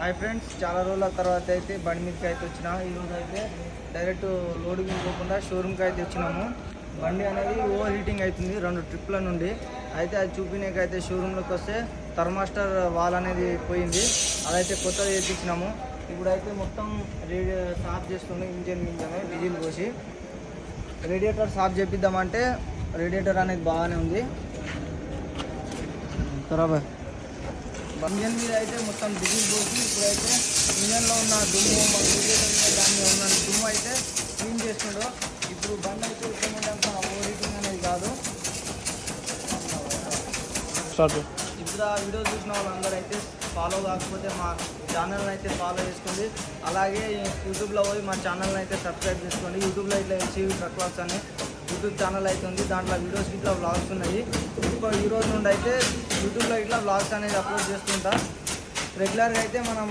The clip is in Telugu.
హాయ్ ఫ్రెండ్స్, చాలా రోజుల తర్వాత అయితే బండి మీదకి అయితే వచ్చినా. ఈరోజు అయితే డైరెక్ట్ లోడింగ్ పోకుండా షోరూమ్కి అయితే వచ్చినాము. బండి అనేది ఓవర్ హీటింగ్ అవుతుంది 2 ట్రిప్ల నుండి. అయితే అది చూపినాకైతే షోరూంలోకి వస్తే థర్మాస్టర్ వాల్ అనేది పోయింది. అదైతే కొత్తగా చేయించినాము. ఇప్పుడైతే మొత్తం సాఫ్ చేస్తున్నాం. ఇంజన్ డీజిల్ పోసి రేడియేటర్ సాఫ్ చేపిద్దామంటే రేడియేటర్ అనేది బాగానే ఉంది. ఖరాబ్ ఇంజన్ మీద అయితే మొత్తం డీజిల్ పోసి ఇప్పుడైతే ఇంజన్లో ఉన్న దుమ్ము దాన్ని ఉన్న దుమ్ము అయితే క్లీన్ చేస్తుండో. ఇప్పుడు బండి అయితే ఇచ్చేంత ఓవర్ హీటింగ్ అనేది కాదు. ఇప్పుడు ఆ వీడియో చూసిన వాళ్ళందరూ అయితే ఫాలో కాకపోతే మా ఛానల్ని అయితే ఫాలో చేసుకోండి. అలాగే యూట్యూబ్లో పోయి మా ఛానల్ని అయితే సబ్స్క్రైబ్ చేసుకోండి. యూట్యూబ్లో ఇట్లా ఎల్సీవీ ట్రక్ వ్లాగ్స్ అని యూట్యూబ్ ఛానల్ అయితే ఉంది. దాంట్లో వీడియోస్ ఇట్లా వ్లాగ్స్ ఉన్నాయి. ఇప్పుడు ఈ రోజు నుండి అయితే యూట్యూబ్లో ఇట్లా వ్లాగ్స్ అనేది అప్లోడ్ చేస్తుంటా. రెగ్యులర్గా అయితే మనం